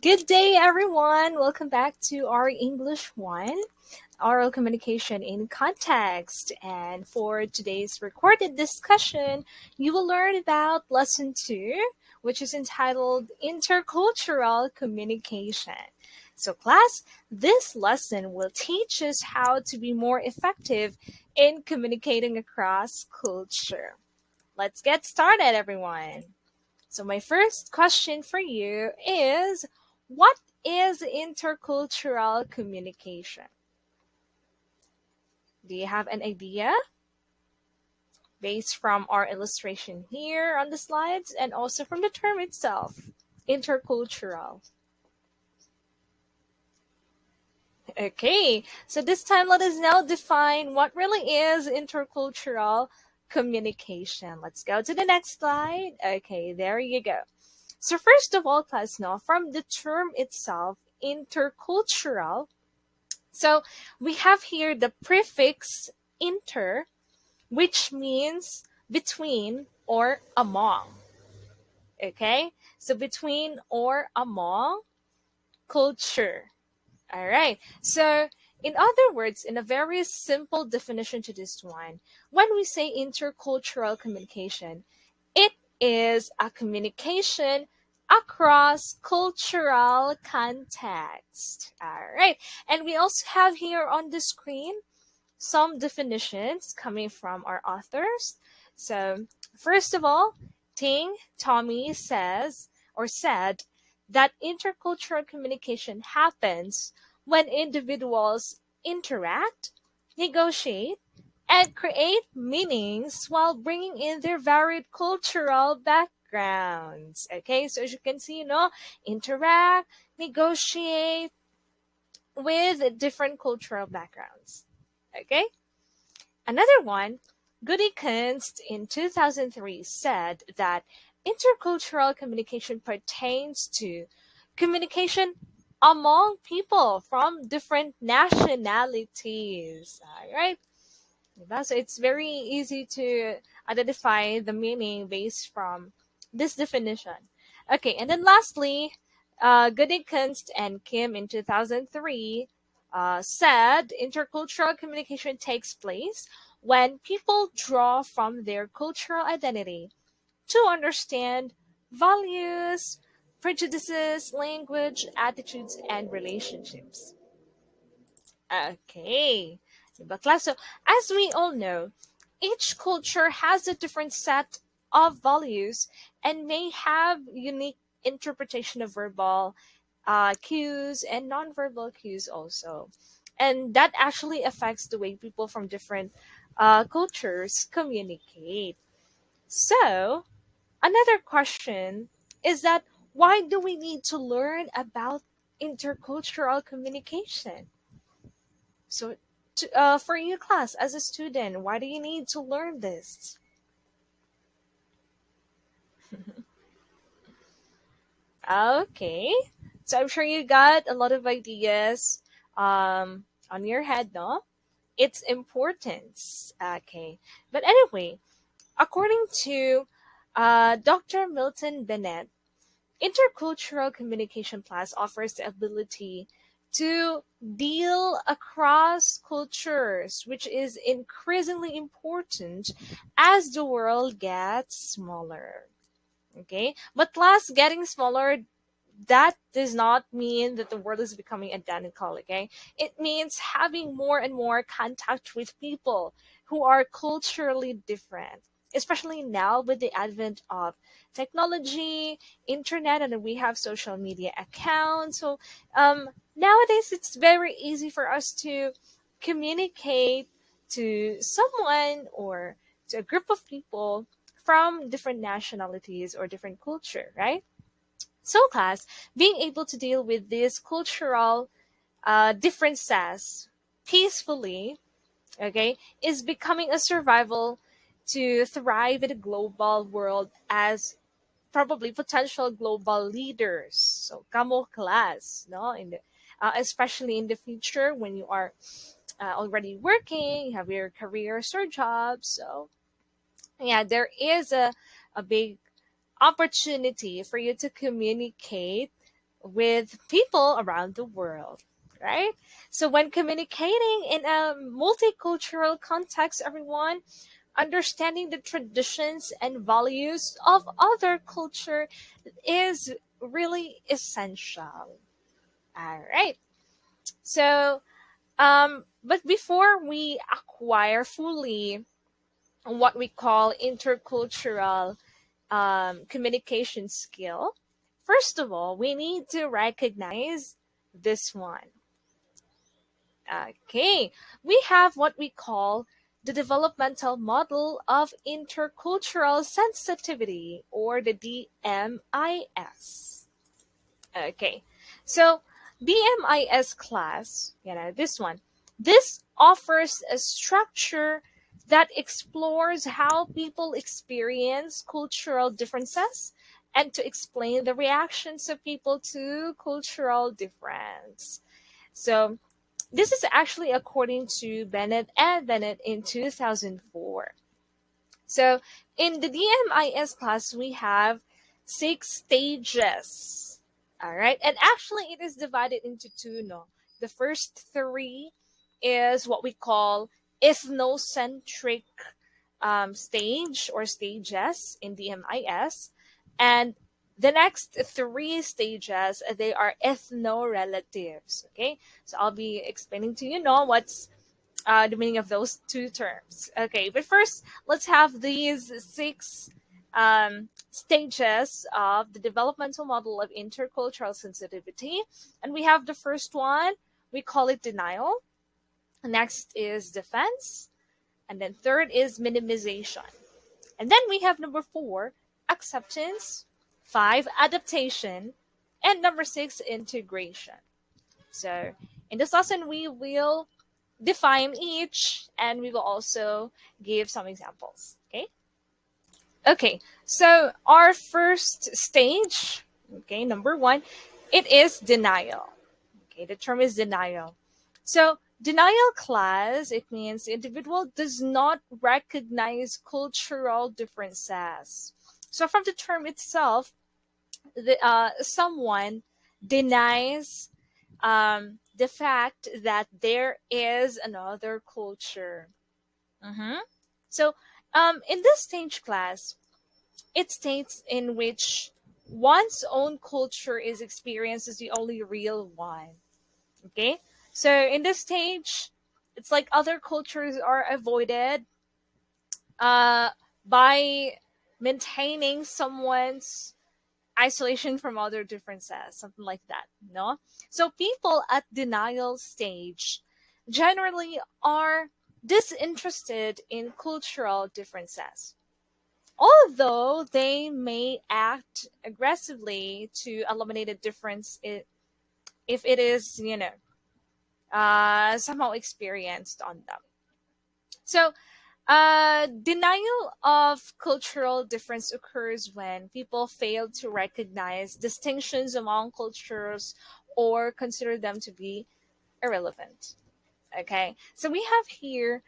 Good day, everyone. Welcome back to our English 1, oral communication in context. And for today's recorded discussion, you will learn about lesson 2, which is entitled Intercultural Communication. So, class, this lesson will teach us how to be more effective in communicating across culture. Let's get started, everyone. So, my first question for you is, what is intercultural communication? Do you have an idea based from our illustration here on the slides and also from the term itself? Intercultural. Okay, so this time let us now define what really is intercultural communication. Let's go to the next slide. Okay, there you go. So first of all, class, now from the term itself, intercultural. So we have here the prefix inter, which means between or among. Okay, so between or among culture. All right. So, in other words, in a very simple definition to this one, when we say intercultural communication, it is a communication across cultural context. All right. And we also have here on the screen some definitions coming from our authors. So, first of all, Tommy says or said that intercultural communication happens when individuals interact, negotiate, and create meanings while bringing in their varied cultural backgrounds. Okay, so as you can see, interact, negotiate with different cultural backgrounds. Okay, another one, Goody Kunst in 2003 said that intercultural communication pertains to communication among people from different nationalities. All right. Diba? So it's very easy to identify the meaning based from this definition. Okay, and then lastly, Goody Kunst and Kim in 2003 said intercultural communication takes place when people draw from their cultural identity to understand values, prejudices, language, attitudes, and relationships. Okay. Diba, class? So, as we all know, each culture has a different set of values and may have unique interpretation of verbal cues and nonverbal cues also. And that actually affects the way people from different cultures communicate. So, another question is that why do we need to learn about intercultural communication? So, for you, class, as a student, why do you need to learn this? Okay, so I'm sure you got a lot of ideas on your head, no? Its importance. Okay, but anyway, according to Dr. Milton Bennett, intercultural communication class offers the ability to deal across cultures, which is increasingly important as the world gets smaller. Okay, but class getting smaller, that does not mean that the world is becoming identical. Okay, it means having more and more contact with people who are culturally different, especially now with the advent of technology, internet, and we have social media accounts. So nowadays it's very easy for us to communicate to someone or to a group of people from different nationalities or different culture, right? So, class, being able to deal with these cultural differences peacefully, okay, is becoming a survival to thrive in a global world as probably potential global leaders. So, kamo class, no, especially in the future when you are already working, you have your careers or jobs. So, yeah, there is a big opportunity for you to communicate with people around the world, right? So when communicating in a multicultural context, everyone, understanding the traditions and values of other culture is really essential. All right. So, but before we acquire fully what we call intercultural communication skill, first of all, we need to recognize this one. Okay, we have what we call the developmental model of intercultural sensitivity, or the DMIS. Okay, so DMIS class, this one, this offers a structure that explores how people experience cultural differences and to explain the reactions of people to cultural difference. So this is actually according to Bennett and Bennett in 2004. So in the DMIS class, we have 6 stages. All right. And actually, it is divided into two. No, the first three is what we call ethnocentric stage or stages in DMIS. And the next 3 stages, they are ethno-relatives. Okay. So I'll be explaining to you now what's the meaning of those two terms. Okay, but first, let's have these 6 stages of the developmental model of intercultural sensitivity. And we have the first one, we call it denial. Next is defense. And then third is minimization. And then we have number 4, acceptance. 5, adaptation. And number 6, integration. So in this lesson, we will define each and we will also give some examples. Okay, so our first stage, okay, number 1, it is denial. Okay, the term is denial. So denial class, it means the individual does not recognize cultural differences. So from the term itself, someone denies the fact that there is another culture. So, in this stage class, it states in which one's own culture is experienced as the only real one. Okay, so in this stage, it's like other cultures are avoided uh, by maintaining someone's isolation from other differences, something like that. No, so people at denial stage generally are disinterested in cultural differences, although they may act aggressively to eliminate a difference if it is somehow experienced on them. So denial of cultural difference occurs when people fail to recognize distinctions among cultures or consider them to be irrelevant. Okay, so we have here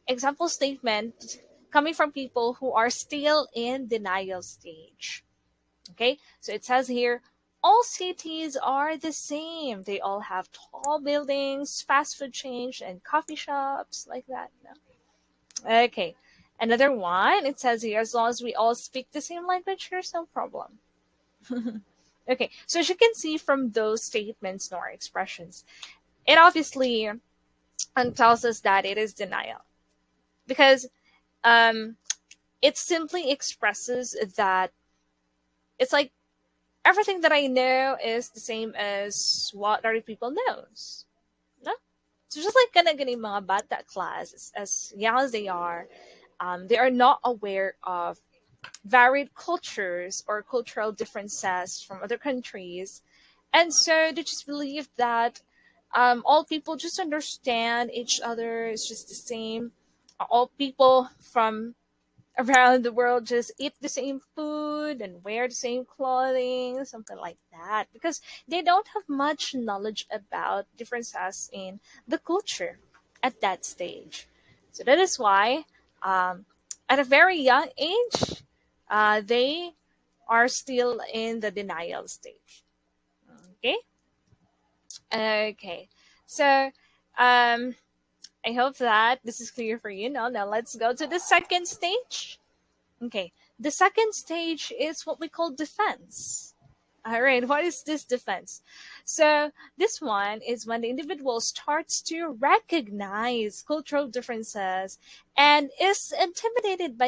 example statement coming from people who are still in denial stage. Okay, so it says here, all cities are the same. They all have tall buildings, fast food chains, and coffee shops like that. No? Okay. Another one, it says here, as long as we all speak the same language, there's no problem. Okay, so as you can see from those statements nor expressions, it obviously tells us that it is denial. Because it simply expresses that it's like everything that I know is the same as what other people knows. No? So just like ganang mga bata class, as young as they are not aware of varied cultures or cultural differences from other countries. And so they just believe that all people just understand each other, it's just the same. All people from around the world just eat the same food and wear the same clothing, something like that, because they don't have much knowledge about differences in the culture at that stage. So that is why, at a very young age, they are still in the denial stage. Okay. Okay. So, um, I hope that this is clear for you. Now let's go to the second stage. Okay. The second stage is what we call defense. All right. What is this defense? So this one is when the individual starts to recognize cultural differences and is intimidated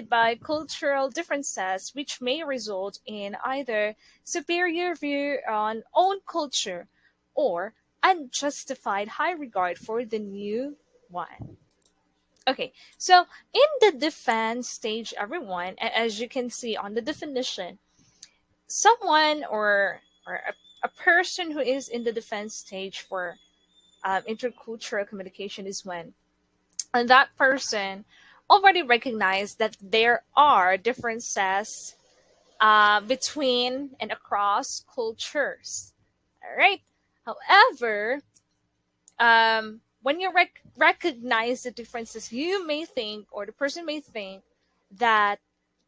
by cultural differences, which may result in either superior view on own culture or unjustified high regard for the new one. Okay, so in the defense stage, everyone, as you can see on the definition, someone or a person who is in the defense stage for intercultural communication is when and that person already recognized that there are differences between and across cultures. All right. However, when you recognize the differences, you may think, or the person may think, that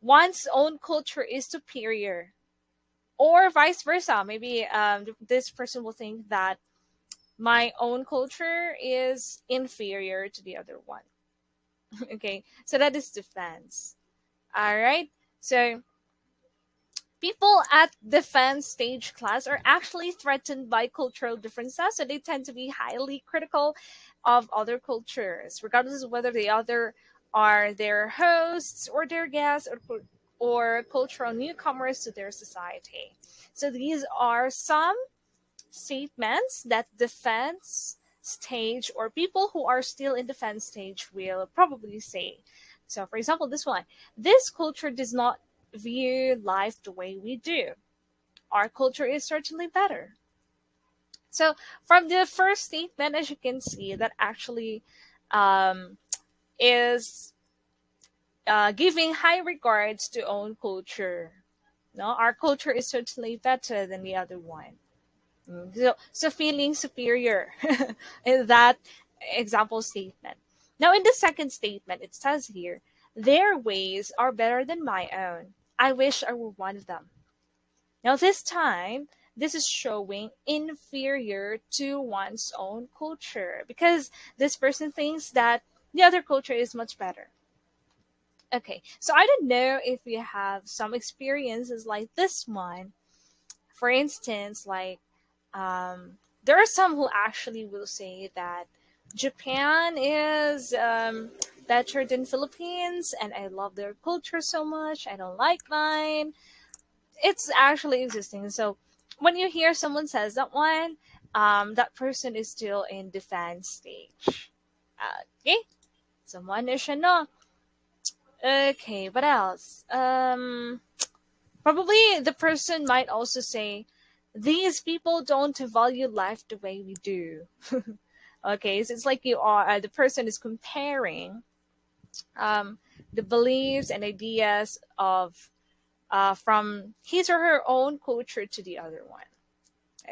one's own culture is superior, or vice versa. Maybe this person will think that my own culture is inferior to the other one. Okay, so that is defense. All right, so people at defense stage class are actually threatened by cultural differences, so they tend to be highly critical of other cultures, regardless of whether the other are their hosts or their guests or cultural newcomers to their society. So these are some statements that defense stage or people who are still in defense stage will probably say. So, for example, this one: this culture does not view life the way we do. Our culture is certainly better. So, from the first statement, as you can see, that actually um, is giving high regards to own culture. No, our culture is certainly better than the other one. So feeling superior in that example statement. Now, in the second statement, it says here, their ways are better than my own. I wish I were one of them. Now, this time, this is showing inferior to one's own culture because this person thinks that the other culture is much better. Okay, so I don't know if you have some experiences like this one. For instance, like there are some who actually will say that Japan is better than Philippines, and I love their culture so much. I don't like mine. It's actually existing. So when you hear someone says that one, that person is still in defense stage. Okay, someone is no. Okay, what else? Probably the person might also say, these people don't value life the way we do. Okay, so it's like you are, the person is comparing um, the beliefs and ideas of from his or her own culture to the other one.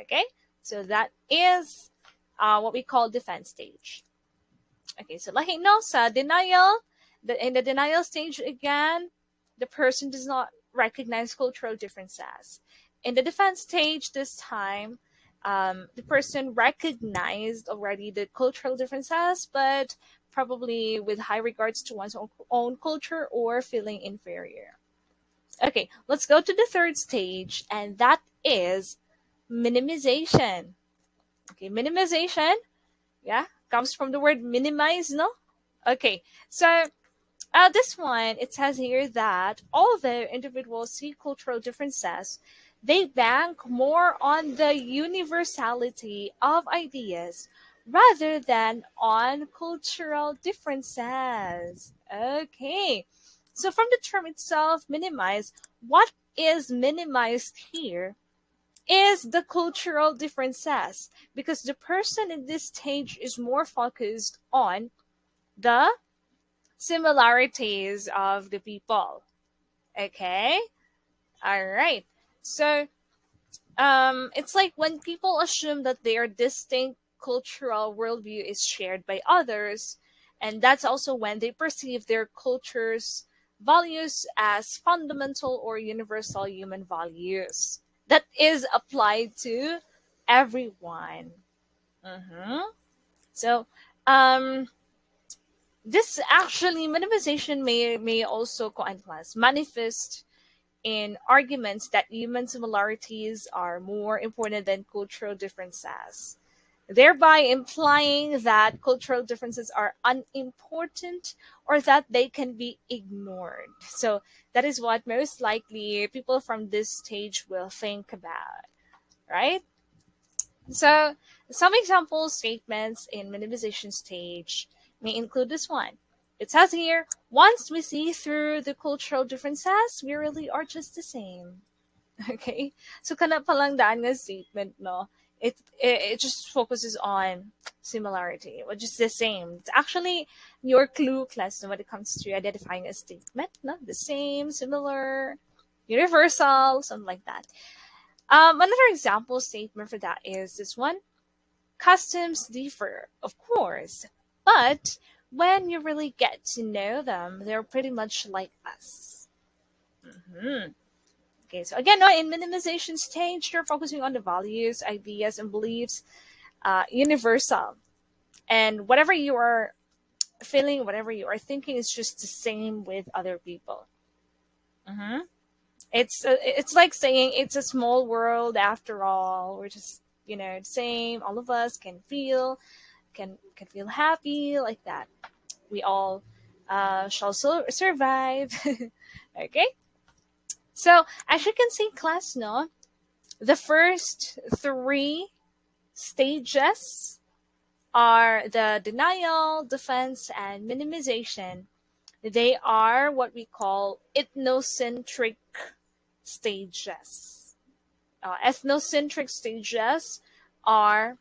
Okay, so that is what we call defense stage. Okay, so like no sa denial, in the denial stage again, the person does not recognize cultural differences. In the defense stage this time, the person recognized already the cultural differences, but probably with high regards to one's own culture or feeling inferior. Okay, let's go to the third stage, and that is minimization. Okay, minimization, yeah, comes from the word minimize, no? Okay, so this one, it says here that although individuals see cultural differences, they bank more on the universality of ideas rather than on cultural differences. Okay, so from the term itself, minimize, what is minimized here is the cultural differences because the person in this stage is more focused on the similarities of the people. Okay? All right. So, it's like when people assume that their distinct cultural worldview is shared by others, and that's also when they perceive their culture's values as fundamental or universal human values. that is applied to everyone. hmm So, um, this actually minimization may also class manifest in arguments that human similarities are more important than cultural differences, thereby implying that cultural differences are unimportant or that they can be ignored. So that is what most likely people from this stage will think about, right? So some example statements in minimization stage may include this one. It says here, once we see through the cultural differences, we really are just the same. Okay? So kana palang daan nga statement, no? It just focuses on similarity, which is the same. It's actually your clue class when it comes to identifying a statement, no? The same, similar, universal, something like that. Another example statement for that is this one. Customs differ, of course, but when you really get to know them, they're pretty much like us. Mhm. Okay, so again, no, in minimization stage, you're focusing on the values, ideas, and beliefs, universal. And whatever you are feeling, whatever you are thinking, is just the same with other people. hmm it's like saying it's a small world after all. We're just the same. All of us can feel happy like that. We all shall survive. Okay, so as you can see, class, no, the first three stages are the denial, defense, and minimization. They are what we call ethnocentric stages. Ethnocentric stages are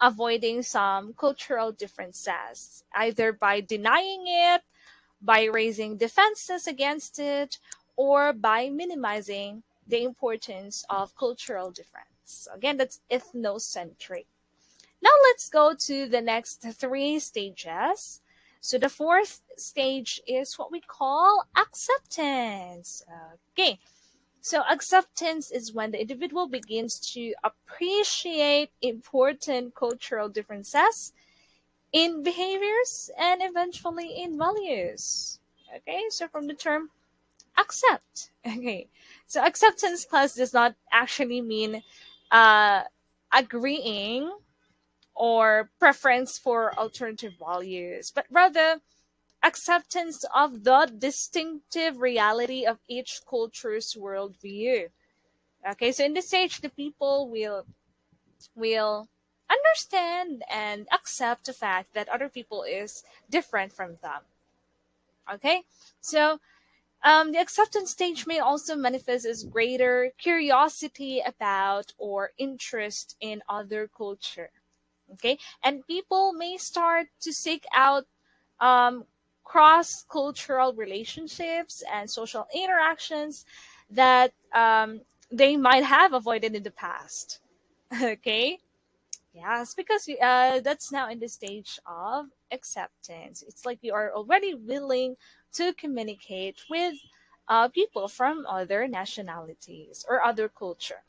avoiding some cultural differences, either by denying it, by raising defenses against it, or by minimizing the importance of cultural difference. Again, that's ethnocentric. Now let's go to the next three stages. So the fourth stage is what we call acceptance. Okay, so acceptance is when the individual begins to appreciate important cultural differences in behaviors and eventually in values. Okay, so from the term accept. Okay, so acceptance class does not actually mean uh, agreeing or preference for alternative values, but rather acceptance of the distinctive reality of each culture's worldview. Okay, so in this stage, the people will understand and accept the fact that other people is different from them. Okay, so the acceptance stage may also manifest as greater curiosity about or interest in other culture. Okay, and people may start to seek out um, cross cultural relationships and social interactions that they might have avoided in the past. Okay, yes, because that's now in the stage of acceptance. It's like you are already willing to communicate with people from other nationalities or other culture.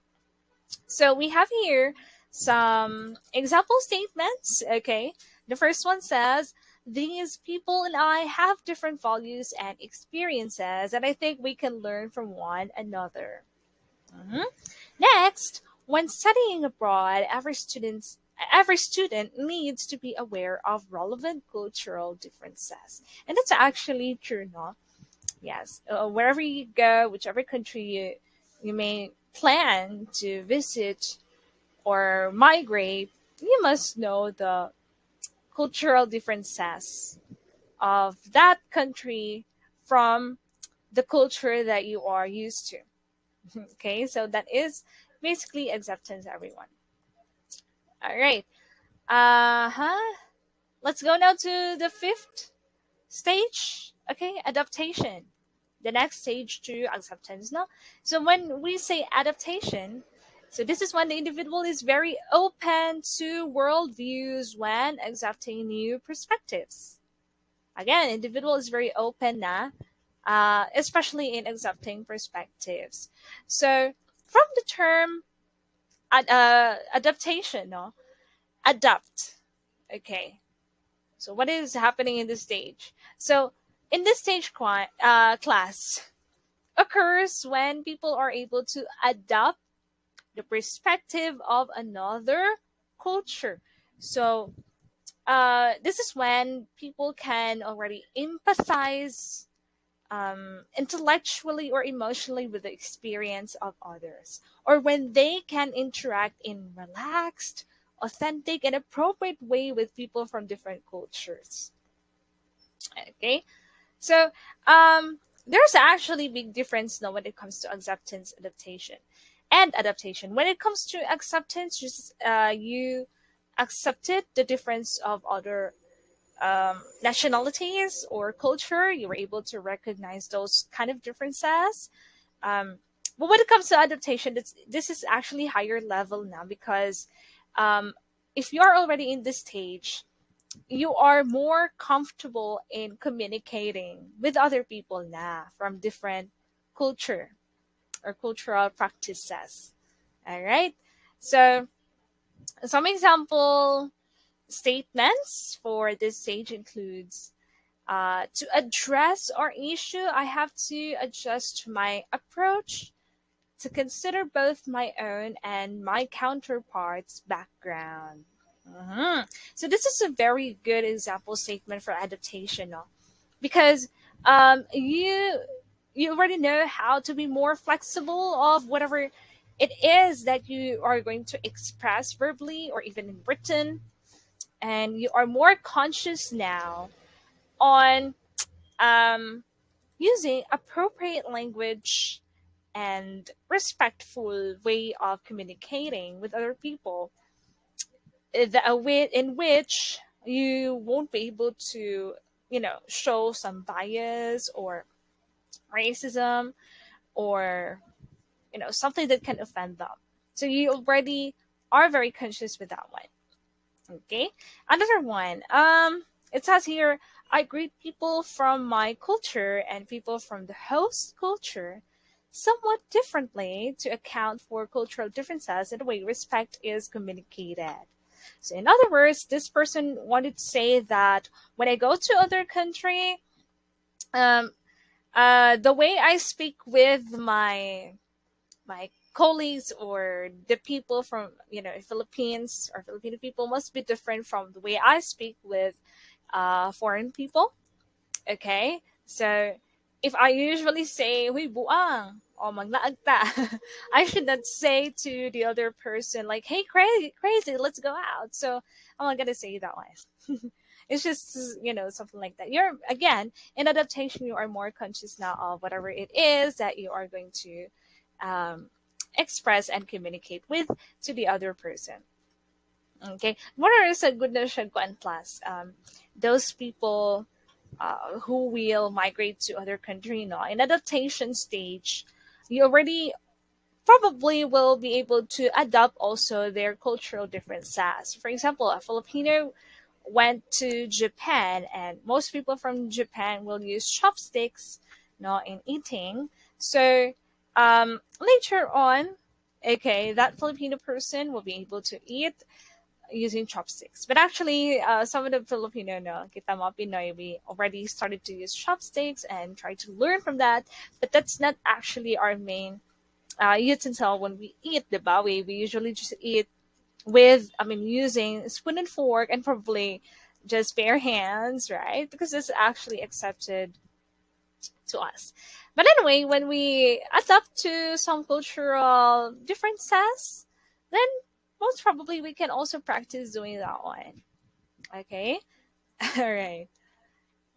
So we have here some example statements. Okay, the first one says, "These people and I have different values and experiences, and I think we can learn from one another." Mhm. Next, when studying abroad, every student needs to be aware of relevant cultural differences, and that's actually true, no? Yes, wherever you go, whichever country you may plan to visit or migrate, you must know the cultural differences of that country from the culture that you are used to. Okay, so that is basically acceptance, everyone. All right. Uh-huh. Let's go now to the fifth stage. Okay, adaptation. The next stage to acceptance now. So when we say adaptation, so this is when the individual is very open to worldviews when accepting new perspectives. Again, individual is very open na, especially in accepting perspectives. So from the term adaptation, no? Adapt. Okay. So what is happening in this stage? So in this stage class occurs when people are able to adapt the perspective of another culture. So this is when people can already empathize intellectually or emotionally with the experience of others, or when they can interact in relaxed, authentic, and appropriate way with people from different cultures. Okay, so there's actually big difference now when it comes to acceptance, adaptation, and adaptation. When it comes to acceptance, just you accepted the difference of other nationalities or culture. You were able to recognize those kind of differences. Um, but when it comes to adaptation, this is actually higher level now because um, if you're already in this stage, you are more comfortable in communicating with other people now from different culture or cultural practices. All right. So some example statements for this stage includes to address our issue, I have to adjust my approach to consider both my own and my counterpart's background. Mhm. So this is a very good example statement for adaptation, no? Because you already know how to be more flexible of whatever it is that you are going to express verbally or even in written, and you are more conscious now on um, using appropriate language and respectful way of communicating with other people, a way in which you won't be able to, show some bias or racism or something that can offend them. So you already are very conscious with that one. Okay. Another one. It says here, I greet people from my culture and people from the host culture somewhat differently to account for cultural differences and the way respect is communicated. So in other words, this person wanted to say that when I go to other country, um, the way I speak with my colleagues or the people from Philippines or Filipino people must be different from the way I speak with foreign people. Okay, so if I usually say "Huy buang" or "Maglaag ta," I should not say to the other person like "Hey, crazy, crazy, let's go out." So I'm not gonna say that one. It's just something like that. You're again in adaptation. You are more conscious now of whatever it is that you are going to um, express and communicate with to the other person. Okay, what are sa good na siya kuan plus those people who will migrate to other country, no, in adaptation stage, you already probably will be able to adopt also their cultural differences. For example, a Filipino went to Japan, and most people from Japan will use chopsticks, no, in eating. So later on, okay, that Filipino person will be able to eat using chopsticks. But actually, some of the Filipino, no, kita mo, Pinoy, we already started to use chopsticks and try to learn from that. But that's not actually our main utensil when we eat, diba? We usually just eat with, using spoon and fork and probably just bare hands, right? Because it's actually accepted to us. But anyway, when we adapt to some cultural differences, then most probably we can also practice doing that one. Okay? All right.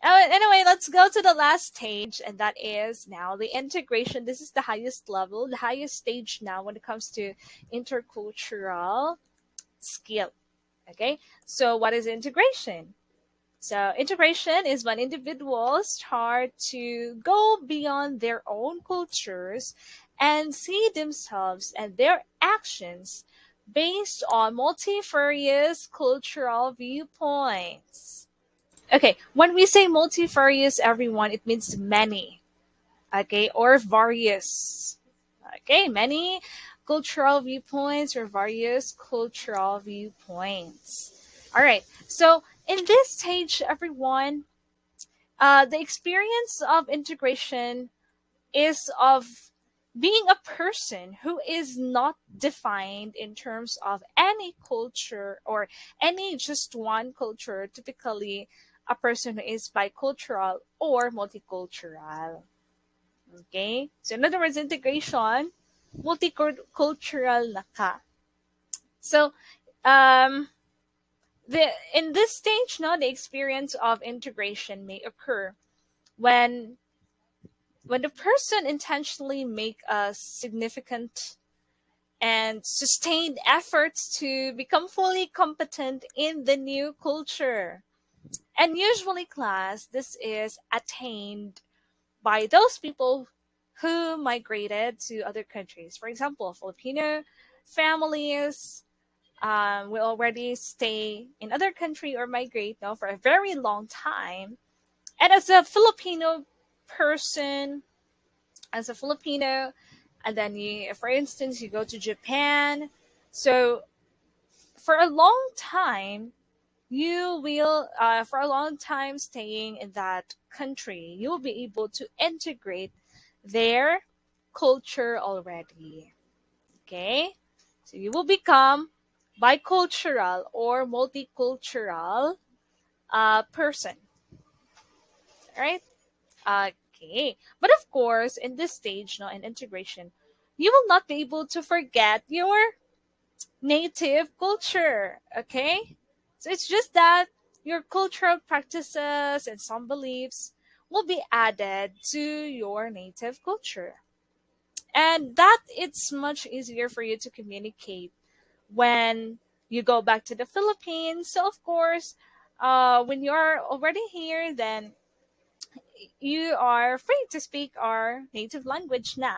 Anyway, let's go to the last stage, and that is now the integration. This is the highest level, the highest stage now when it comes to intercultural skill. Okay? So, what is integration? So, integration is when individuals start to go beyond their own cultures and see themselves and their actions based on multifarious cultural viewpoints. Okay, when we say multifarious, everyone, it means many, okay, or various. Okay, many cultural viewpoints or various cultural viewpoints. All right, so in this stage, everyone, the experience of integration is of being a person who is not defined in terms of any culture or any just one culture, typically a person who is bicultural or multicultural. Okay? So in other words, integration, multicultural na ka. So the in this stage, no, the experience of integration may occur when the person intentionally make a significant and sustained efforts to become fully competent in the new culture. And usually, class, this is attained by those people who migrated to other countries. For example, Filipino families will already stay in other country or migrate now for a very long time. And as a Filipino person, as a Filipino, and then you, for instance, you go to Japan. So for a long time, you will, for a long time staying in that country, you will be able to integrate their culture already. Okay, so you will become bicultural or multicultural person, right? Okay. But of course, in this stage, no, in integration, you will not be able to forget your native culture. Okay? So it's just that your cultural practices and some beliefs will be added to your native culture. And that it's much easier for you to communicate when you go back to the Philippines. So of course, when you're already here, then you are free to speak our native language na.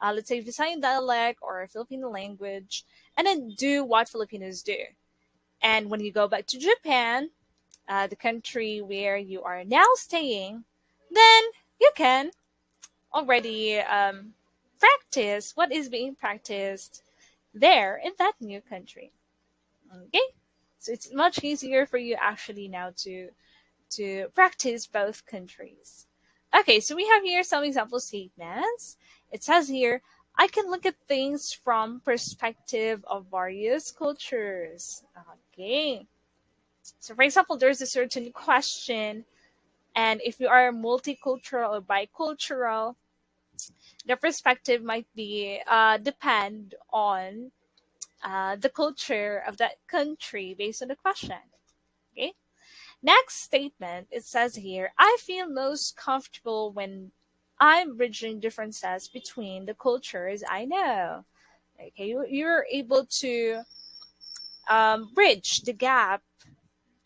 Let's say Visayan dialect or Filipino language, and then do what Filipinos do. And when you go back to Japan, the country where you are now staying, then you can already practice what is being practiced there in that new country. Okay? So it's much easier for you actually now to practice both countries. Okay, so we have here some example statements. It says here, I can look at things from perspective of various cultures. Okay. So for example, there's a certain question, and if you are multicultural or bicultural, the perspective might be depend on the culture of that country based on the question. Okay. Next statement, it says here, I feel most comfortable when I'm bridging differences between the cultures I know. Okay, you're able to bridge the gap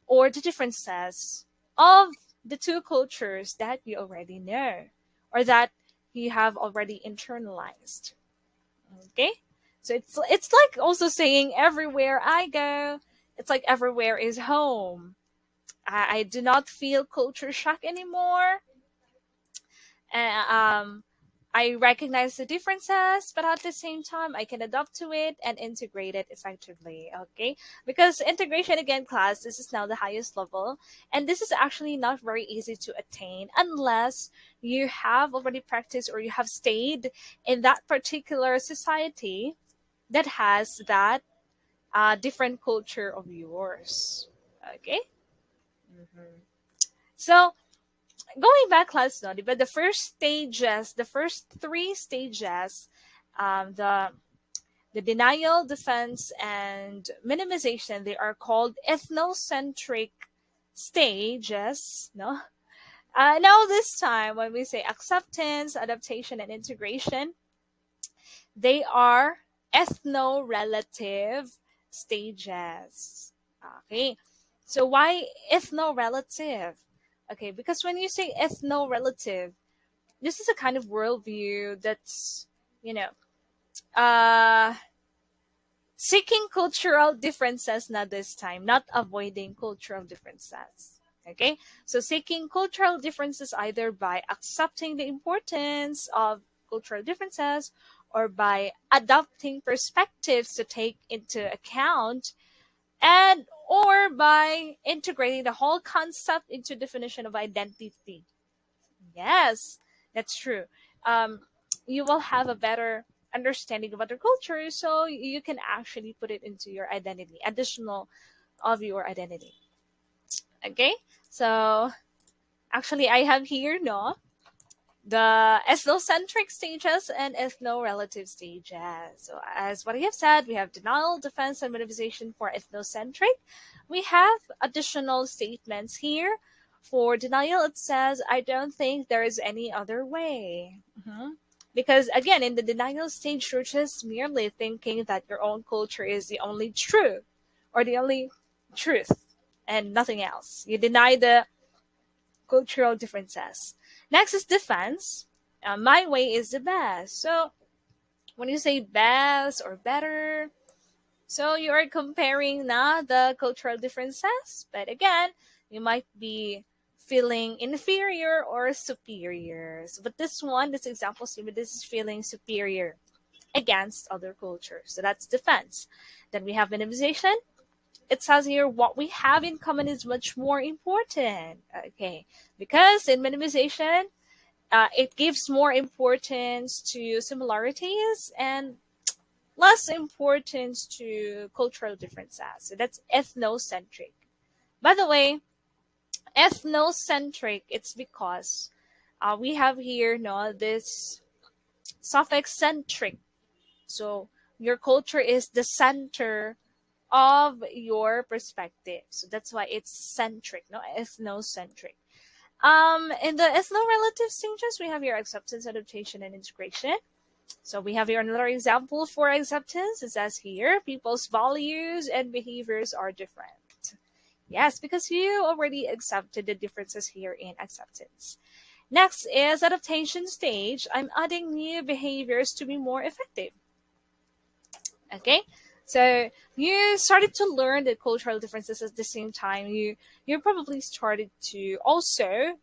or the differences of the two cultures that you already know or that you have already internalized. Okay, so it's like also saying everywhere I go, it's like everywhere is home. I do not feel culture shock anymore. Um, I recognize the differences, but at the same time, I can adapt to it and integrate it effectively. Okay, because integration again, class, this is now the highest level, and this is actually not very easy to attain unless you have already practiced or you have stayed in that particular society that has that different culture of yours. Okay. Mhm. So going back, let's not. But the first stages, the first three stages, the denial, defense, and minimization, they are called ethnocentric stages. No. Now this time, when we say acceptance, adaptation, and integration, they are ethno-relative stages. Okay. So why ethno-relative? Okay, because when you say ethno-relative, this is a kind of worldview that's, you know, uh, seeking cultural differences, not this time, not avoiding cultural differences. Okay, so seeking cultural differences either by accepting the importance of cultural differences, or by adopting perspectives to take into account, and or by integrating the whole concept into definition of identity. Yes, that's true. Um, you will have a better understanding of other cultures, so you can actually put it into your identity, additional of your identity. Okay, so actually, I have here no the ethnocentric stages and ethno-relative stages. So, as what I have said, we have denial, defense, and minimization for ethnocentric. We have additional statements here. For denial, it says, I don't think there is any other way. Because, again, in the denial stage, you're just merely thinking that your own culture is the only true or the only truth and nothing else. You deny the cultural differences. Next is defense. My way is the best. So when you say best or better, so you are comparing not the cultural differences, but again, you might be feeling inferior or superior. So, but this example statement, this is feeling superior against other cultures. So that's defense. Then we have minimization. It says here what we have in common is much more important. Okay, because in minimization, it gives more importance to similarities and less importance to cultural differences. So that's ethnocentric. By the way, ethnocentric, it's because we have here no this suffix centric. So your culture is the center of your perspective. So that's why it's centric, no ethnocentric. In the ethno-relative stages, we have your acceptance, adaptation, and integration. So we have here another example for acceptance. It says here, people's values and behaviors are different. Yes, because you already accepted the differences here in acceptance. Next is adaptation stage. I'm adding new behaviors to be more effective. Okay, so you started to learn the cultural differences at the same time. You probably started to also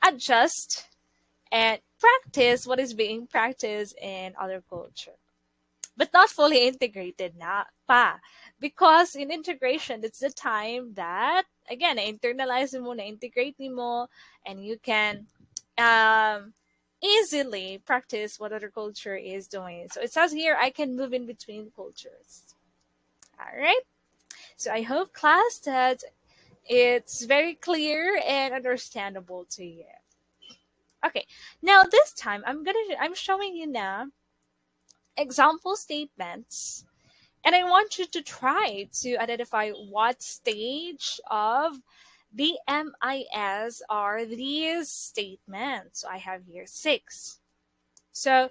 adjust and practice what is being practiced in other culture, but not fully integrated na pa. Because in integration, it's the time that, again, internalize mo, na-integrate mo, and you can um, easily practice what other culture is doing. So it says here, I can move in between cultures. All right. So I hope, class, that it's very clear and understandable to you. Okay. Now this time I'm showing you now example statements, and I want you to try to identify what stage of the MIS are these statements. So I have here 6. So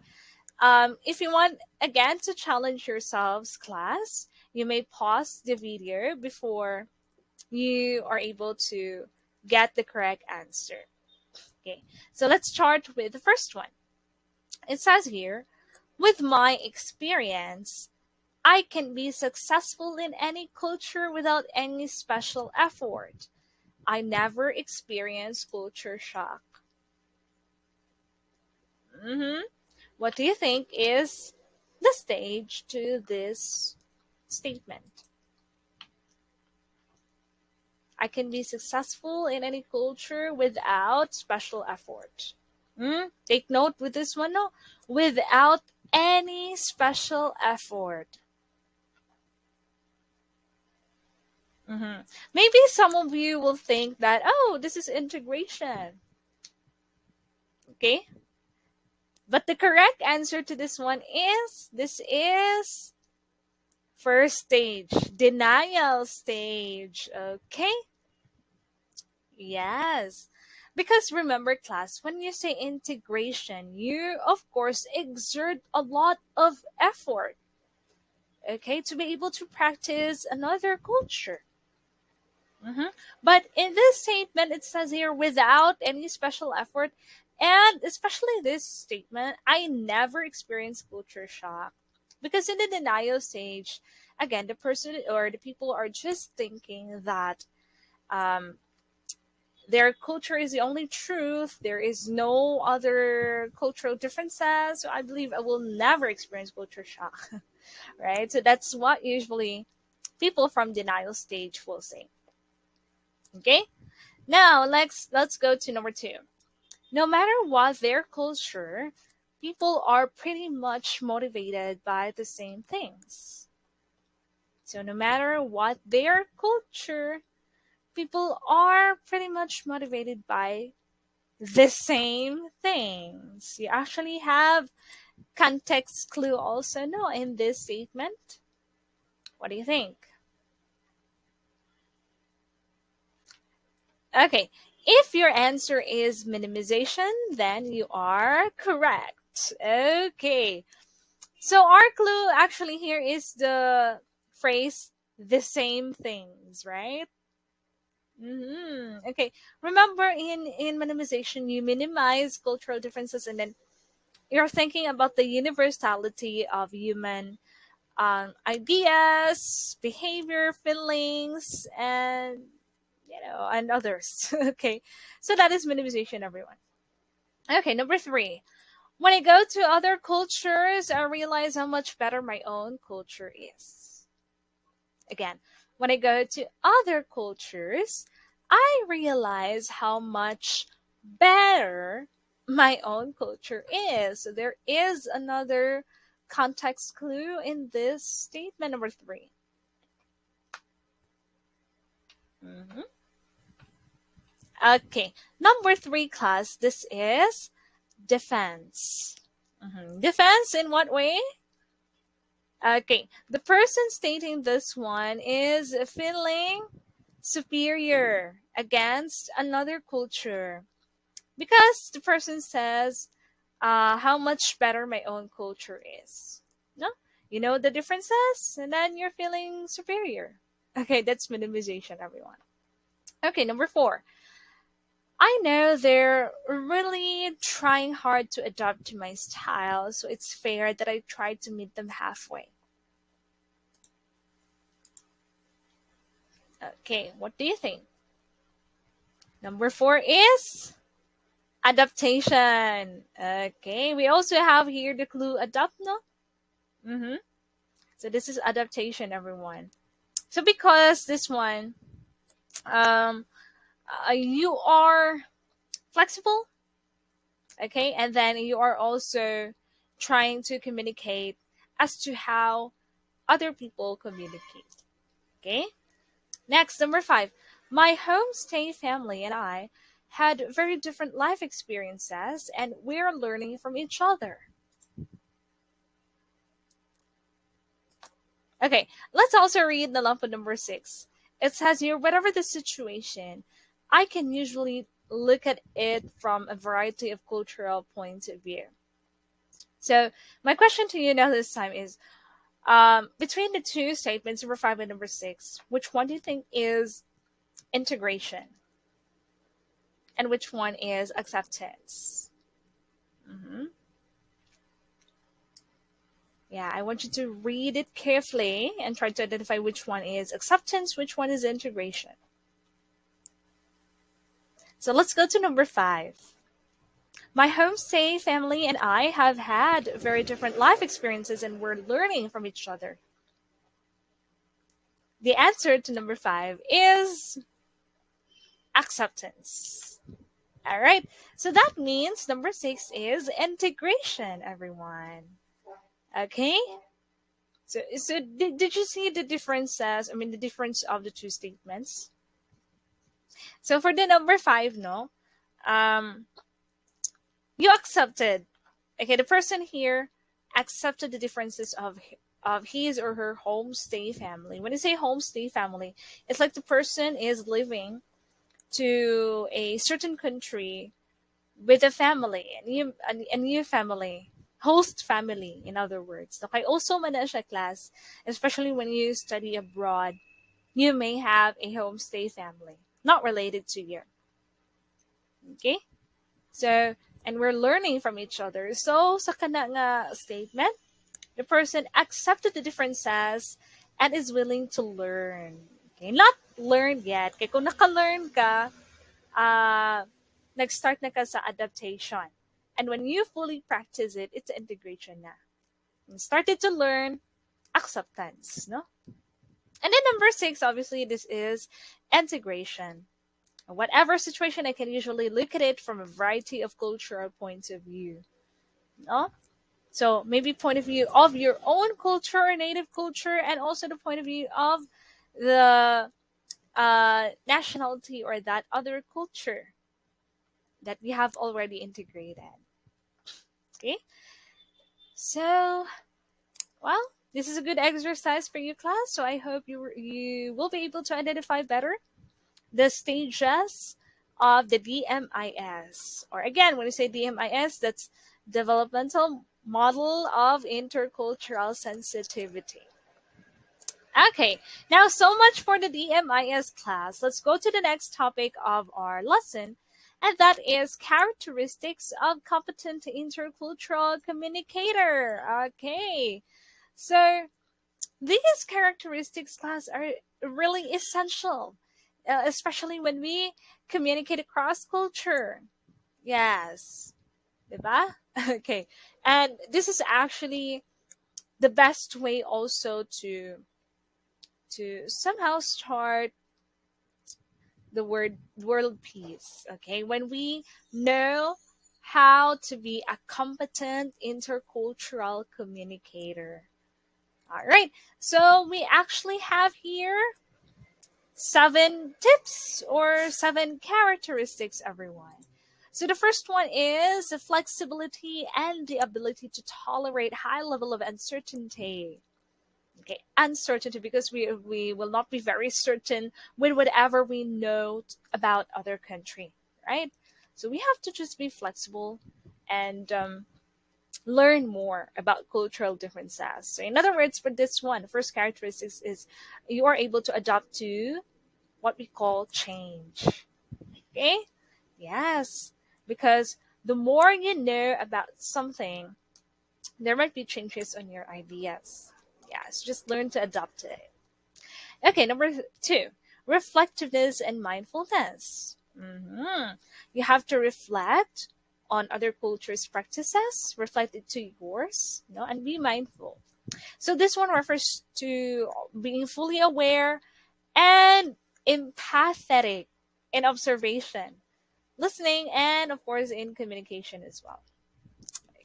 if you want again to challenge yourselves, class, you may pause the video before you are able to get the correct answer. Okay, so let's start with the first one. It says here, with my experience, I can be successful in any culture without any special effort. I never experience culture shock. What do you think is the stage to this statement? I can be successful in any culture without special effort. Take note with this one, no? Without any special effort. Maybe some of you will think that, oh, this is integration. Okay? But the correct answer to this one is, this is first stage, denial stage. Okay? Yes. Because remember, class, when you say integration, you, of course, exert a lot of effort, okay, to be able to practice another culture. But in this statement, it says here, without any special effort, and especially this statement, I never experienced culture shock. Because in the denial stage, again, the person or the people are just thinking that their culture is the only truth. There is no other cultural differences. So I believe I will never experience culture shock, right? So that's what usually people from denial stage will say. Okay. Now let's go to number two. No matter what their culture, people are pretty much motivated by the same things. So no matter what their culture, people are pretty much motivated by the same things. You actually have context clue also no in this statement. What do you think? Okay. If your answer is minimization, then you are correct. Okay. So our clue actually here is the phrase the same things, right? Okay. Remember in minimization, you minimize cultural differences and then you're thinking about the universality of human ideas, behavior, feelings, and and others. Okay, so that is minimization, everyone. Okay, number three. When I go to other cultures, I realize how much better my own culture is. Again, when I go to other cultures, I realize how much better my own culture is. So there is another context clue in this statement number three. Mhm. Okay, number three, class, this is defense. Defense in what way? Okay, the person stating this one is feeling superior against another culture because the person says how much better my own culture is. No, you know the differences, and then you're feeling superior. Okay, that's minimization, everyone. Okay, number four. I know they're really trying hard to adapt to my style, so it's fair that I try to meet them halfway. Okay, what do you think? Number four is adaptation. Okay, we also have here the clue adapt, no? Mm-hmm. So this is adaptation, everyone. So because this one, um, you are flexible, okay, and then you are also trying to communicate as to how other people communicate. Okay. Next, number five. My homestay family and I had very different life experiences, and we're learning from each other. Okay, let's also read the lump of number six. It says here, whatever the situation, I can usually look at it from a variety of cultural points of view. So, my question to you now this time is between the two statements, number five and number six, which one do you think is integration and which one is acceptance? hmm Yeah, I want you to read it carefully and try to identify which one is acceptance, which one is integration. So let's go to number five. My homestay family and I have had very different life experiences and we're learning from each other. The answer to number five is acceptance. All right. So that means number six is integration, everyone. Okay. So did you see the differences? I mean, the difference of the two statements. So for the number five, no, um, you accepted. Okay, the person here accepted the differences of his or her homestay family. When you say homestay family, it's like the person is living to a certain country with a family, a new family, host family, in other words. Okay, also man siya class, especially when you study abroad, you may have a homestay family, not related to you. Okay? So, and we're learning from each other. So, sa kana nga statement, the person accepted the differences and is willing to learn. Okay? Not learn yet. Kaya kung naka-learn ka, nag-start na ka sa adaptation. And when you fully practice it, it's integration na. You started to learn acceptance, no? And then number six, obviously, this is integration. Whatever situation, I can usually look at it from a variety of cultural points of view, no? So maybe point of view of your own culture or native culture, and also the point of view of the nationality or that other culture that we have already integrated. Okay, so well, this is a good exercise for you, class. So I hope you will be able to identify better the stages of the DMIS. Or again, when you say DMIS, that's developmental model of intercultural sensitivity. Okay, now so much for the DMIS class. Let's go to the next topic of our lesson, and that is characteristics of competent intercultural communicator. Okay, so these characteristics, class, are really essential, especially when we communicate across culture. Yes, diba? Okay, and this is actually the best way also to somehow start the world peace. Okay, when we know how to be a competent intercultural communicator. All right, so we actually have here 7 tips or 7 characteristics, everyone. So the first one is the flexibility and the ability to tolerate high level of uncertainty. Okay, uncertainty, because we will not be very certain with whatever we know about other country, right? So we have to just be flexible and learn more about cultural differences. So in other words, for this one, the first characteristics is you are able to adapt to what we call change. Okay? Yes, because the more you know about something, there might be changes on your ideas. Yes, just learn to adapt to it. Okay, number two, reflectiveness and mindfulness. You have to reflect on other cultures' practices, reflect it to yours, and be mindful. So this one refers to being fully aware and empathetic in observation, listening, and of course in communication as well.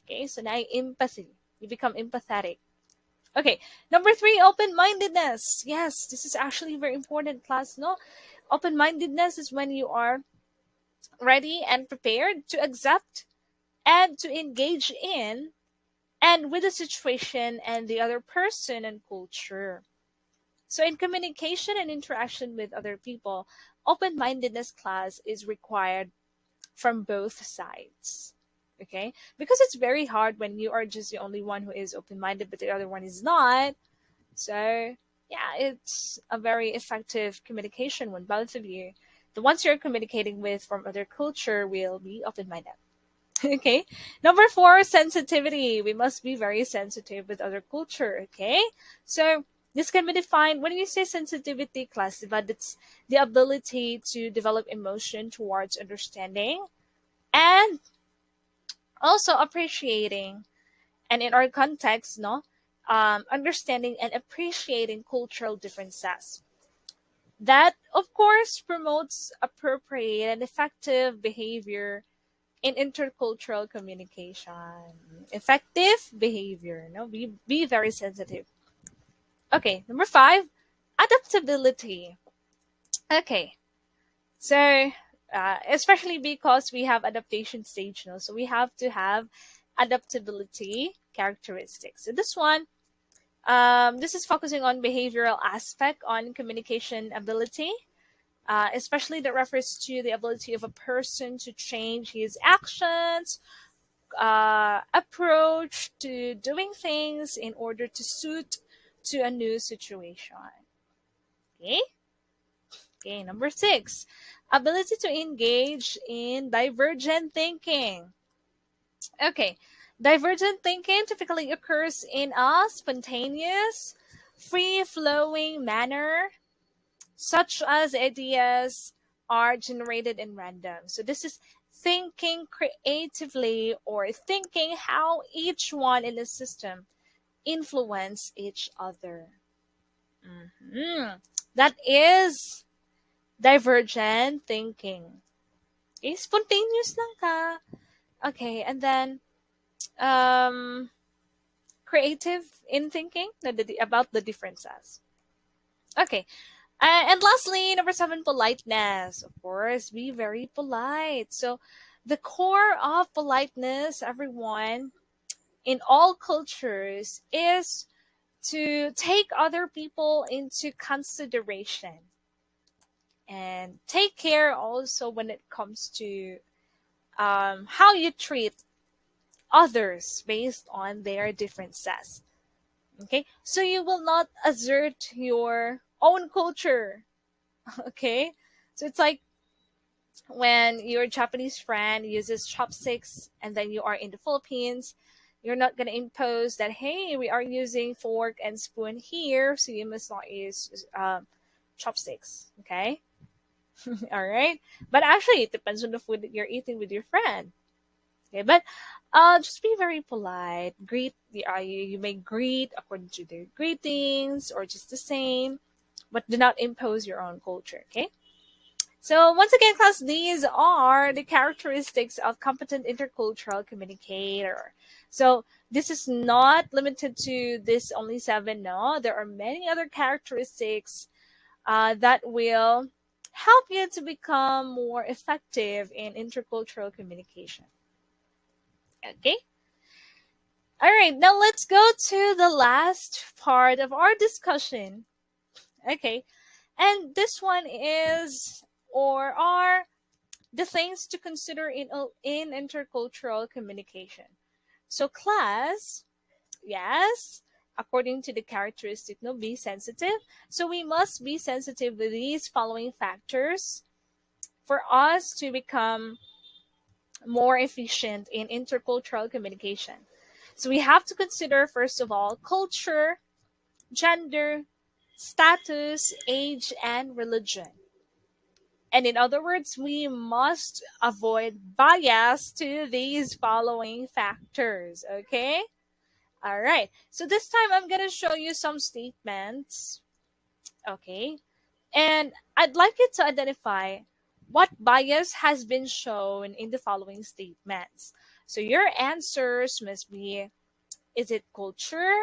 Okay, so now empathy. You become empathetic. Okay, number three, open-mindedness. Yes, this is actually very important, class. No, open-mindedness is when you are ready and prepared to accept and to engage in and with the situation and the other person and culture. So in communication and interaction with other people, open-mindedness, class, is required from both sides. Okay? Because it's very hard when you are just the only one who is open-minded but the other one is not. So, yeah, it's a very effective communication when both of you, the ones you're communicating with from other culture, will be open-minded. Okay. Number four, sensitivity. We must be very sensitive with other culture. Okay. So this can be defined when you say sensitivity, class, but it's the ability to develop emotion towards understanding and also appreciating, and in our context, no, understanding and appreciating cultural differences. That, of course, promotes appropriate and effective behavior in intercultural communication. Effective behavior, no, be very sensitive. Okay, number five, adaptability. Okay, so especially because we have adaptation stage, no, so we have to have adaptability characteristics. So this one, this is focusing on behavioral aspect on communication ability, especially that refers to the ability of a person to change his actions, approach to doing things in order to suit to a new situation. Okay. Okay. Number six, ability to engage in divergent thinking. Okay. Divergent thinking typically occurs in a spontaneous, free flowing manner, such as ideas are generated in random. So this is thinking creatively or thinking how each one in the system influence each other. Mhm. That is divergent thinking. Okay, spontaneous lang ka. Okay, and then um, creative in thinking about the differences. Okay, and lastly, number seven, politeness. Of course, be very polite. So, the core of politeness, everyone, in all cultures, is to take other people into consideration and take care also when it comes to how you treat others based on their differences. Okay, so you will not assert your own culture. Okay, so it's like when your Japanese friend uses chopsticks and then you are in the Philippines, you're not going to impose that, hey, we are using fork and spoon here, so you must not use chopsticks. Okay, all right, but actually it depends on the food that you're eating with your friend. Okay, but just be very polite. Greet you may greet according to their greetings or just the same, but do not impose your own culture. Okay. So once again, class, these are the characteristics of competent intercultural communicator. So this is not limited to this only seven. No, there are many other characteristics that will help you to become more effective in intercultural communication. Okay. All right, now let's go to the last part of our discussion. Okay, and this one is or are the things to consider in intercultural communication. So, class, yes, according to the characteristic, no, be sensitive. So we must be sensitive with these following factors for us to become more efficient in intercultural communication. So we have to consider, first of all, culture, gender, status, age, and religion. And in other words, we must avoid bias to these following factors. Okay? All right. So this time I'm going to show you some statements. Okay? And I'd like you to identify what bias has been shown in the following statements. So your answers must be: is it culture?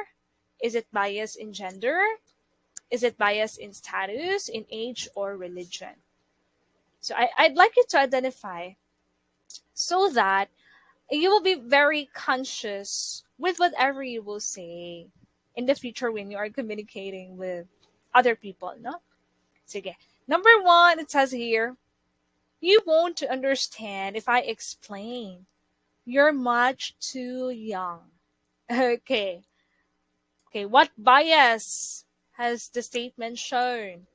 Is it bias in gender? Is it bias in status, in age, or religion? So I'd like you to identify so that you will be very conscious with whatever you will say in the future when you are communicating with other people, no? Sige. Number one, it says here, you won't understand if I explain. You're much too young. Okay. Okay, what bias has the statement shown?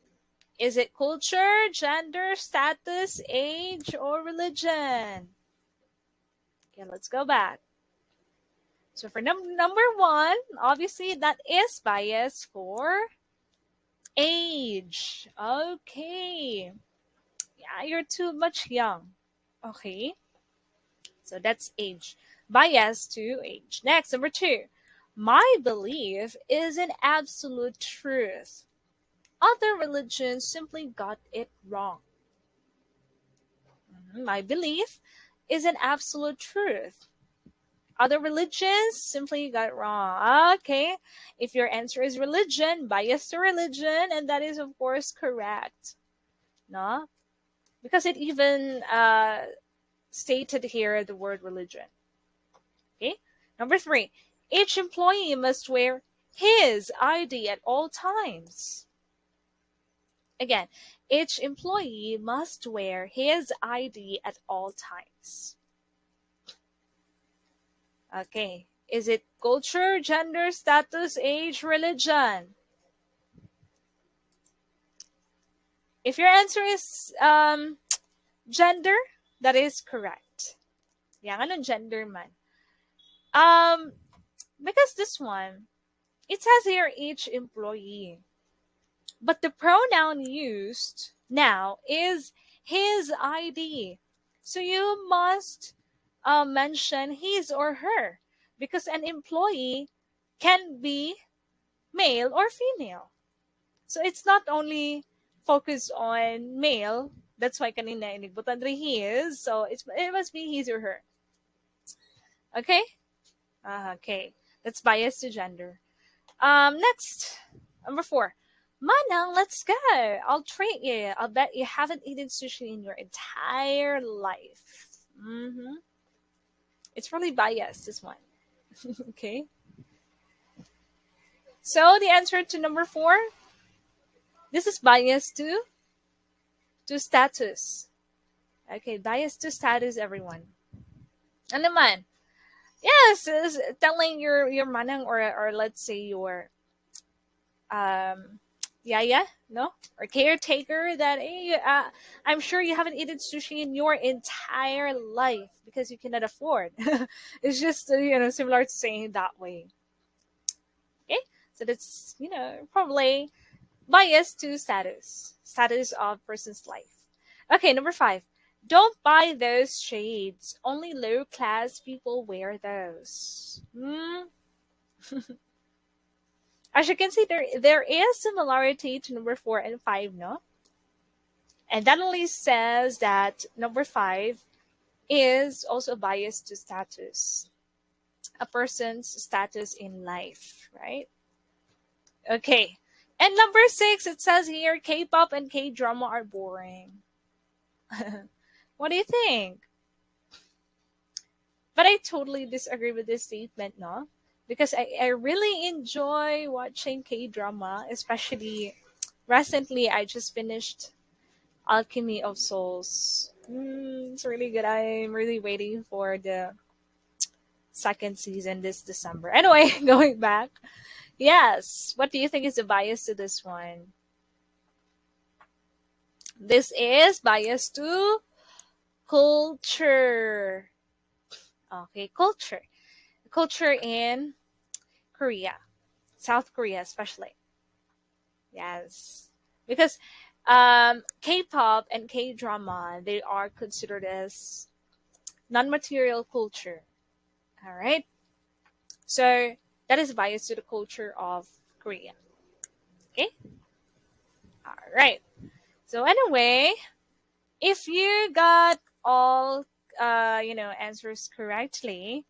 Is it culture, gender, status, age, or religion? Okay, let's go back. So for number one, obviously that is bias for age. Okay. Yeah, you're too much young. Okay. So that's age. Bias to age. Next, number two. My belief is an absolute truth. Other religions simply got it wrong. My belief is an absolute truth. Other religions simply got it wrong. Okay. If your answer is religion, bias to religion, and that is of course correct. No? Because it even stated here the word religion. Okay. Number three, each employee must wear his ID at all times. Again, each employee must wear his ID at all times. Okay. Is it culture, gender, status, age, religion? If your answer is gender, that is correct. Yang anong gender man? Um, because this one, it says here each employee. But the pronoun used now is his ID. So you must mention his or her, because an employee can be male or female. So it's not only focused on male. That's why kanina inigbutan rin he is. So it must be his or her. Okay? Okay. That's bias to gender. Next, number 4. Manang, let's go. I'll treat you. I'll bet you haven't eaten sushi in your entire life. It's really biased, this one. Okay. So the answer to number 4, this is bias to status. Okay, bias to status, everyone. Ano naman? Yes, is telling your manang, or let's say your yaya, no, or caretaker that, hey, I'm sure you haven't eaten sushi in your entire life because you cannot afford. It's just similar to saying it that way. Okay, so that's probably bias to status of person's life. Okay, number 5. Don't buy those shades. Only low class people wear those. As you can see, there is similarity to number 4 and 5, no? And that only says that number 5 is also biased to status, a person's status in life, right? Okay. And number 6, it says here, K-pop and K-drama are boring. What do you think? But I totally disagree with this statement, no? Because I really enjoy watching K-drama, especially recently I just finished Alchemy of Souls. It's really good. I'm really waiting for the second season this December. Anyway, going back. Yes. What do you think is the bias to this one? This is bias to culture. Okay, culture. Culture in Korea. South Korea especially. Yes. Because K-pop and K-drama, they are considered as non-material culture. All right? So that is biased to the culture of Korea. Okay? All right. So anyway, if you got all answers correctly,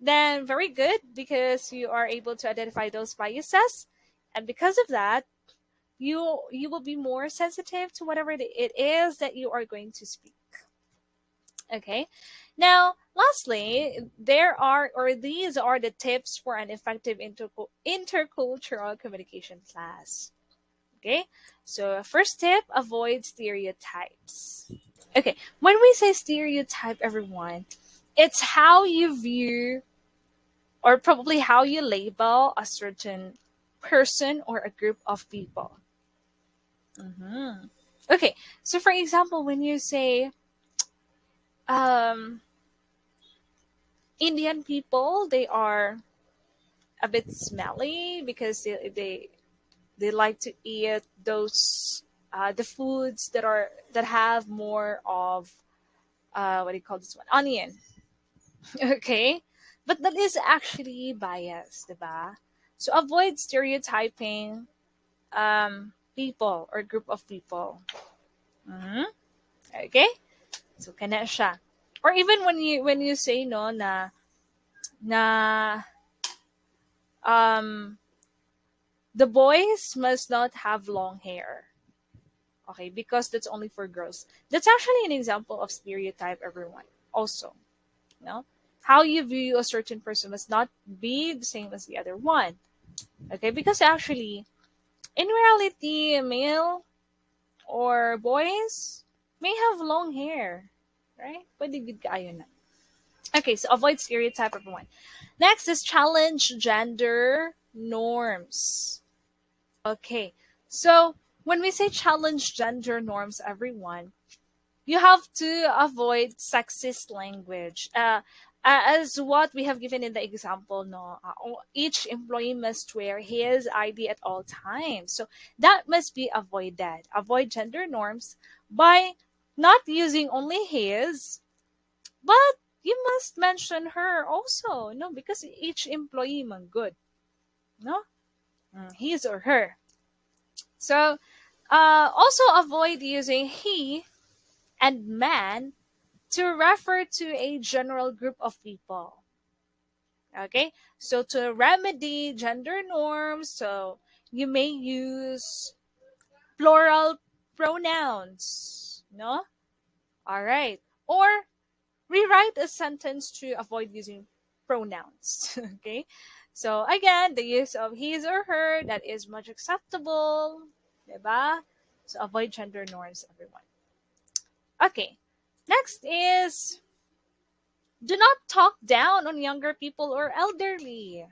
then very good, because you are able to identify those biases, and because of that, you will be more sensitive to whatever it is that you are going to speak. Okay. Now, lastly, these are the tips for an effective intercultural communication class. Okay. So, first tip: avoid stereotypes. Okay. When we say stereotype, everyone, it's how you view, or probably how you label, a certain person or a group of people. Okay. So, for example, when you say, um, Indian people, they are a bit smelly because they like to eat those the foods that have more of what do you call this one, onion. Okay, but that is actually bias, diba? So avoid stereotyping people or group of people. Mhm. Okay, so kana siya. Or even when you say no na um the boys must not have long hair. Okay, because that's only for girls. That's actually an example of stereotype, everyone. Also, you know, how you view a certain person must not be the same as the other one. Okay, because actually, in reality, male or boys may have long hair, right? Pwede good kaayo na. Okay, so avoid stereotype, everyone. Next is challenge gender norms. Okay, so when we say challenge gender norms, everyone, you have to avoid sexist language. As what we have given in the example, no, each employee must wear his ID at all times. So that must be avoided. Avoid gender norms by not using only his, but you must mention her also, no, because each employee man good, no, his or her. So also avoid using he and man to refer to a general group of people. Okay, so to remedy gender norms, so you may use plural pronouns, no? All right. Or rewrite a sentence to avoid using pronouns. Okay, so again, the use of his or her, that is much acceptable, diba? So avoid gender norms, everyone. Okay, next is do not talk down on younger people or elderly.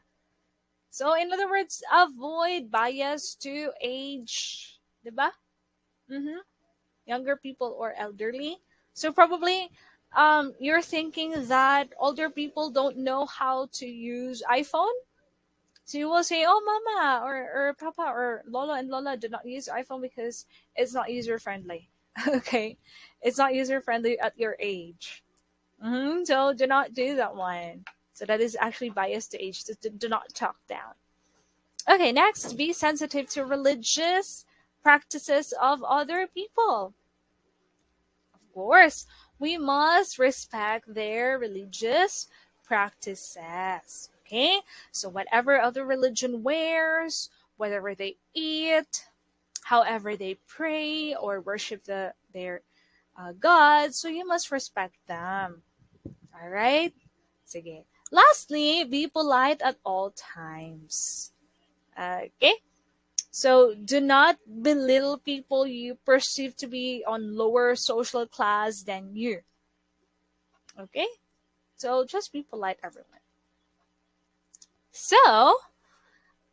So in other words, avoid bias to age, diba? Mm-hmm. Younger people or elderly. So probably you're thinking that older people don't know how to use iPhone. So you will say, oh, mama or papa or lola and lola do not use iPhone because it's not user friendly. Okay. It's not user friendly at your age. So do not do that one. So that is actually biased to age. So do not talk down. Okay, next, be sensitive to religious practices of other people. Of course, we must respect their religious practices. Okay, so whatever other religion wears, whatever they eat, however they pray or worship their God, so you must respect them. All right? Sige. Lastly, be polite at all times. Okay? So do not belittle people you perceive to be on lower social class than you. Okay? So just be polite, everyone. So,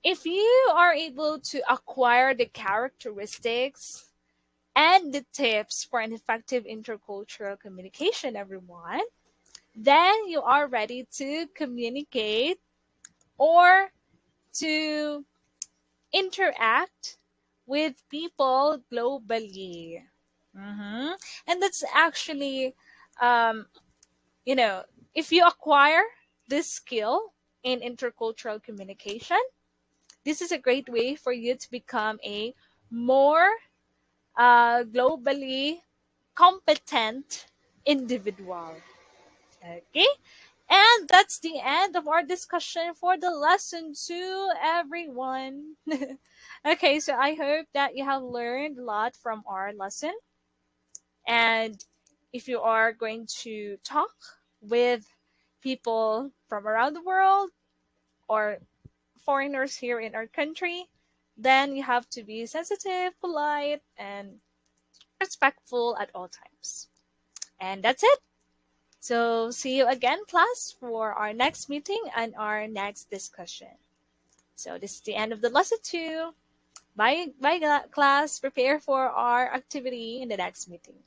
if you are able to acquire the characteristics and the tips for an effective intercultural communication, everyone, then you are ready to communicate or to interact with people globally. hmm And that's actually, um, you know, if you acquire this skill in intercultural communication, this is a great way for you to become a more globally competent individual. Okay? And that's the end of our discussion for the lesson two, everyone. Okay, so I hope that you have learned a lot from our lesson. And if you are going to talk with people from around the world or foreigners here in our country, then you have to be sensitive, polite, and respectful at all times. And that's it. So, see you again, class, for our next meeting and our next discussion. So, this is the end of the lesson two. Bye, bye, class. Prepare for our activity in the next meeting.